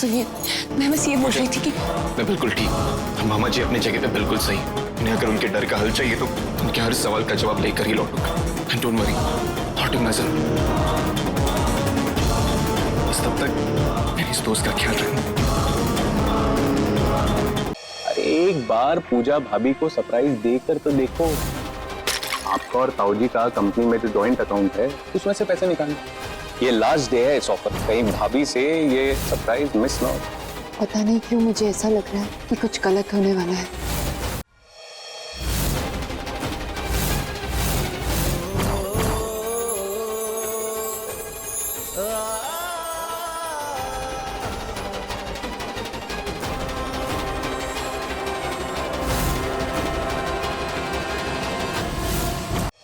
सुनिए, मैं बस ये बोल रही थी कि मैं बिल्कुल ठीक। मामा जी अपनी जगह पे बिल्कुल सही। उन्हें अगर उनके डर का हल चाहिए तो उनके हर सवाल का जवाब लेकर ही लौटूंगा। एंड डोंट वरी, लौटूंगा जरूर। बस तब तक मेरे इस दोस्त का ख्याल रखना। अरे एक बार पूजा भाभी को सरप्राइज देकर तो देखो। आपका और ताऊजी का कंपनी में जो जॉइंट अकाउंट है उसमें से पैसे निकालना। ये लास्ट डे है इस ऑफर। कहीं भाभी से ये सरप्राइज मिस ना हो। पता नहीं क्यों मुझे ऐसा लग रहा है कि कुछ गलत होने वाला है।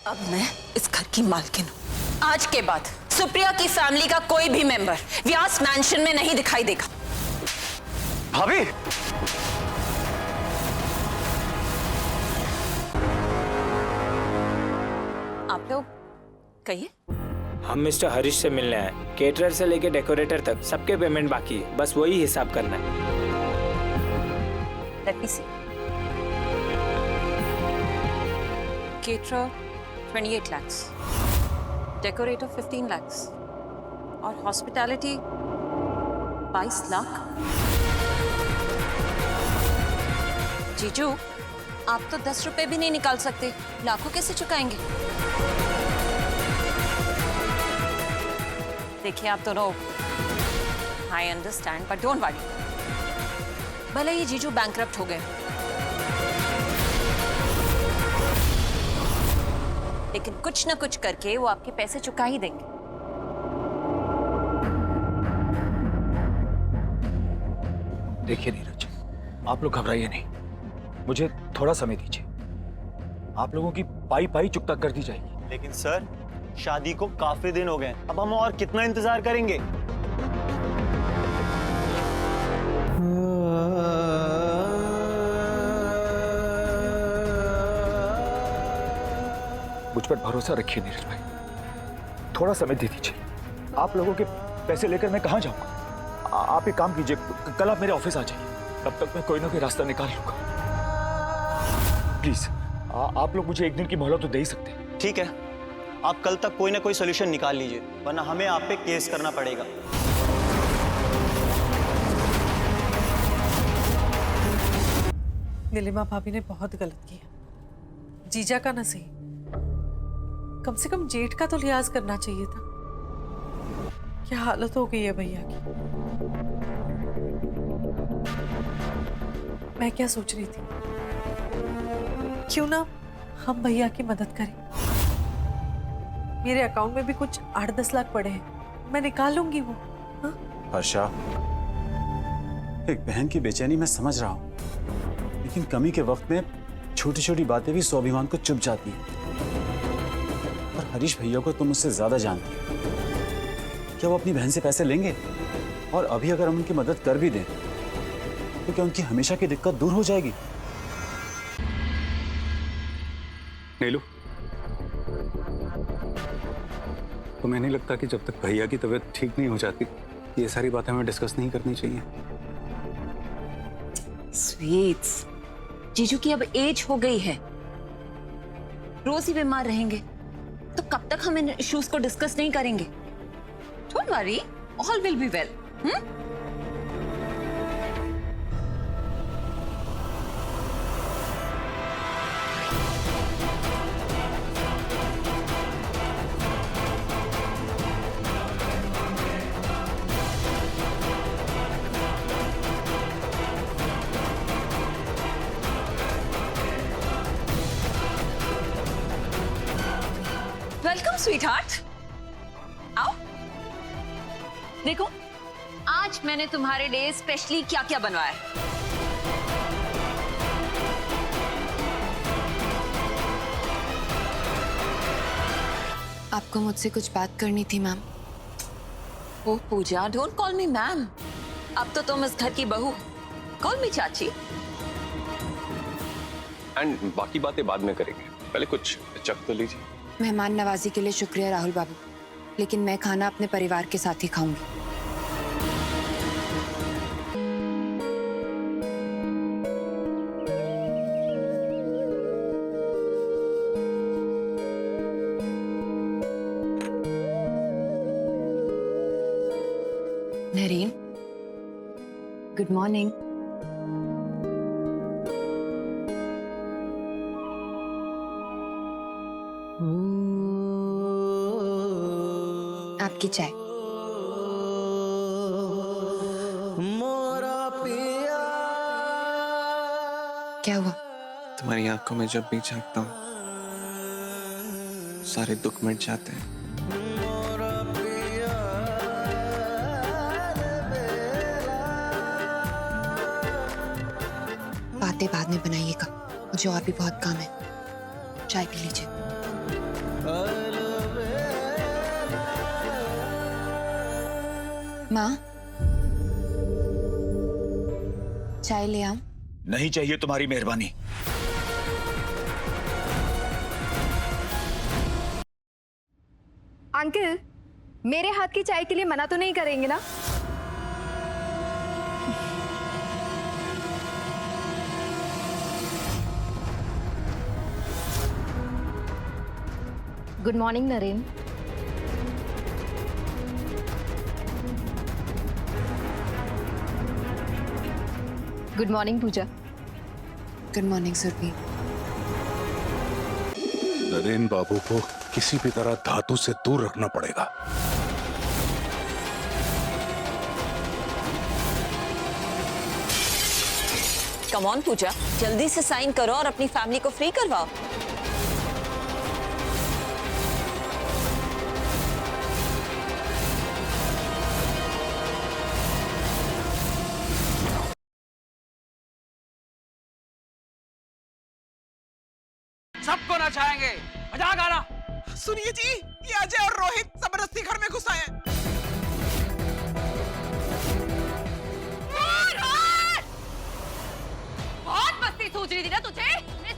अब मैं इस घर की मालकिन हूँ। आज के बाद सुप्रिया की फैमिली का कोई भी मेंबर व्यास मैंशन में नहीं दिखाई देगा। भाभी, आप लोग कहिए। हम मिस्टर हरीश से मिलने आए। केटरर से लेके डेकोरेटर तक सबके पेमेंट बाकी है, बस वही हिसाब करना है। लेट मी सी। केटरर 28 lakhs, डेकोरेटर 15 lakhs और हॉस्पिटैलिटी 22 लाख। जीजू, आप तो 10 रुपए भी नहीं निकाल सकते, लाखों कैसे चुकाएंगे? देखिए आप दोनों, I understand but don't worry. भले ही जीजू बैंकरप्ट हो गए, लेकिन कुछ ना कुछ करके वो आपके पैसे चुका ही देंगे। देखिए नीरज, आप लोग घबराइए नहीं, मुझे थोड़ा समय दीजिए। आप लोगों की पाई पाई चुकता कर दी जाएगी। लेकिन सर, शादी को काफी दिन हो गए, अब हम और कितना इंतजार करेंगे? मुझ पर भरोसा रखिए नीरज भाई, थोड़ा समय दे दीजिए। आप लोगों के पैसे लेकर मैं कहां जाऊंगा? आप एक काम कीजिए, कल आप मेरे ऑफिस आ जाइए, तब तक मैं कोई ना कोई रास्ता निकाल लूंगा। प्लीज आप लोग मुझे एक दिन की मोहलत तो दे ही सकते हैं। ठीक है, आप कल तक कोई ना कोई सोल्यूशन निकाल लीजिए, वरना हमें आप पे केस करना पड़ेगा। नीलिमा भाभी ने बहुत गलत किया। जीजा का ना सही, कम से कम जेठ का तो लिहाज करना चाहिए था। क्या हालत हो गई है भैया की। मैं क्या सोच रही थी, क्यों ना हम भैया की मदद करें। मेरे अकाउंट में भी कुछ 8-10 लाख पड़े हैं, मैं निकाल लूंगी वो। हाँ? हर्षा, एक बहन की बेचैनी मैं समझ रहा हूँ, लेकिन कमी के वक्त में छोटी छोटी बातें भी स्वाभिमान को चुभ जाती हैं। और हरीश भैया को तुम मुझसे ज्यादा जानती हो। क्या वो अपनी बहन से पैसे लेंगे? और अभी अगर हम उनकी मदद कर भी दें तो क्या उनकी हमेशा की दिक्कत दूर हो जाएगी? नीलू, तुम्हें नहीं लगता कि जब तक भैया की तबीयत ठीक नहीं हो जाती ये सारी बातें हमें डिस्कस नहीं करनी चाहिए? स्वीट्स, जीजू की अब एज हो गई है, रोज ही बीमार रहेंगे तो कब तक हम इन इश्यूज को डिस्कस नहीं करेंगे? Don't worry, all will be well. Welcome sweetheart, आओ। देखो, आज मैंने तुम्हारे लिए स्पेशली क्या क्या बनवाया है। आपको मुझसे कुछ बात करनी थी ma'am. Oh Pooja, don't call me ma'am. अब तो तुम इस घर की बहू, कॉल मी चाची। एंड बाकी बातें बाद में करेंगे, पहले कुछ चख तो लीजिए। मेहमान नवाजी के लिए शुक्रिया राहुल बाबू, लेकिन मैं खाना अपने परिवार के साथ ही खाऊंगी। Naren, good morning. आपकी चाय। क्या हुआ? तुम्हारी आंखों में जब भी झांकता हूँ सारे दुख मिट जाते हैं। बातें बाद में बनाइएगा, मुझे और भी बहुत काम है। चाय पी लीजिए। माँ, चाय ले आऊं? नहीं चाहिए तुम्हारी मेहरबानी। अंकल, मेरे हाथ की चाय के लिए मना तो नहीं करेंगे ना? Good morning Naren. Good morning Pooja. Good morning Surabhi. Naren babu को किसी भी तरह धातु से दूर रखना पड़ेगा। कम ऑन पूजा, जल्दी से साइन करो और अपनी फैमिली को फ्री करवाओ। सबको नचाएंगे, मजाक आ रहा। सुनिए जी, ये अजय और रोहित जबरदस्ती घर में घुस आए हैं। बहुत मस्ती सूझ रही थी ना तुझे?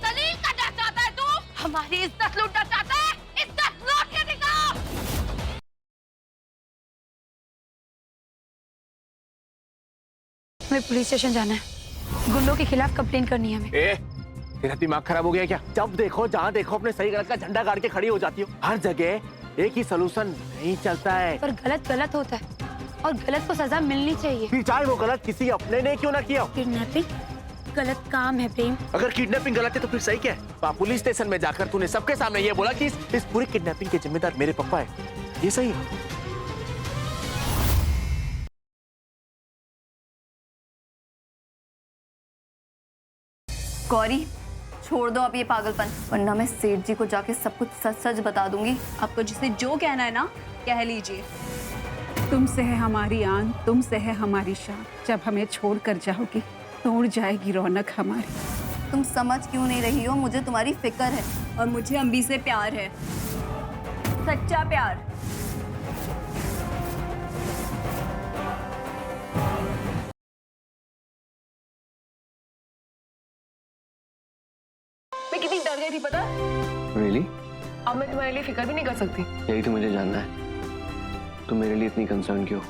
जलील करना चाहता है तू? हमारी इज्जत लूटना चाहता है? इज्जत लूट के दिखा। हमें पुलिस स्टेशन जाना है, गुंडों के खिलाफ कंप्लेन करनी है हमें। तेरा दिमाग खराब हो गया क्या? जब देखो जहाँ देखो अपने सही गलत का झंडा गाड़ के खड़ी हो जाती हो। हर जगह एक ही सलूशन नहीं चलता है। पर गलत गलत होता है और गलत को सजा मिलनी चाहिए। फिर चाहे वो गलत किसी अपने ने क्यों ना किया। किडनैपिंग गलत काम है प्रेम। अगर किडनैपिंग गलत है तो फिर सही क्या है? पुलिस स्टेशन में जाकर तूने सबके सामने ये बोला कि इस पूरी किडनैपिंग के जिम्मेदार मेरे पापा है, ये सही है? गौरी, छोड़ दो अब ये पागलपन, वरना मैं सेठ जी को जाके सब कुछ सच सच बता दूंगी। आपको जिसे जो कहना है ना कह लीजिए। तुमसे है हमारी आन, तुमसे है हमारी शान। जब हमें छोड़ कर जाओगी तो उड़ जाएगी रौनक हमारी। तुम समझ क्यों नहीं रही हो? मुझे तुम्हारी फिक्र है और मुझे अम्बी से प्यार है, सच्चा प्यार। मैं कितनी डर गई थी पता? Really? अब मैं तुम्हारे लिए फिक्र भी नहीं कर सकती। यही तो मुझे जानना है, तुम मेरे लिए इतनी कंसर्न क्यों?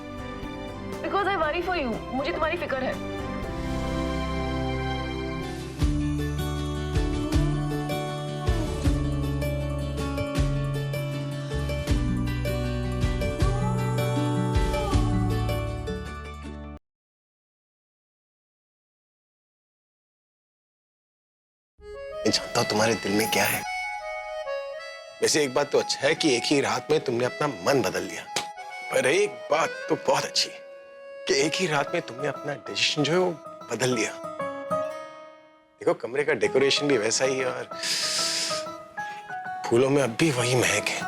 Because I worry for you. मुझे तुम्हारी फिक्र है। मैं जानता हूं तुम्हारे दिल में क्या है। वैसे एक बात तो अच्छा है कि एक ही रात में तुमने अपना मन बदल दिया, पर एक बात तो बहुत अच्छी है कि एक ही रात में तुमने अपना डिसीजन जो है वो बदल लिया। देखो कमरे का डेकोरेशन भी वैसा ही है और फूलों में अब भी वही महक है।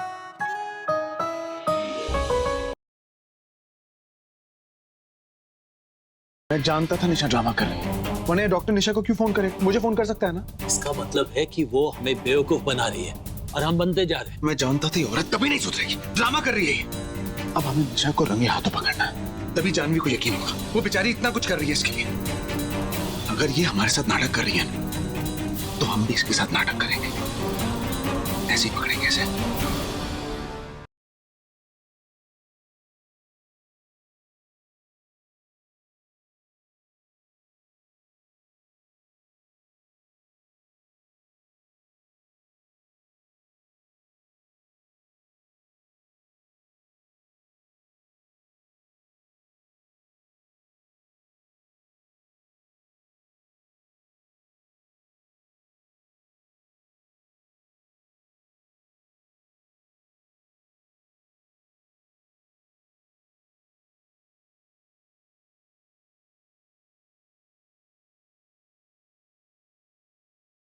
मैं जानता था निशा ड्रामा कर रही है, वरना डॉक्टर निशा को क्यों फोन करे? मुझे फोन कर सकता है ना। इसका मतलब है कि वो हमें बेवकूफ बना रही है और हम बनते जा रहे हैं। मैं जानता था ये औरत कभी नहीं सुधरेगी, ड्रामा कर रही है। अब हमें निशा को रंगे हाथों पकड़ना है, तभी जानवी को यकीन होगा वो बेचारी इतना कुछ कर रही है इसके लिए। अगर ये हमारे साथ नाटक कर रही है तो हम भी इसके साथ नाटक करेंगे। ऐसे ही पकड़ेंगे इसे।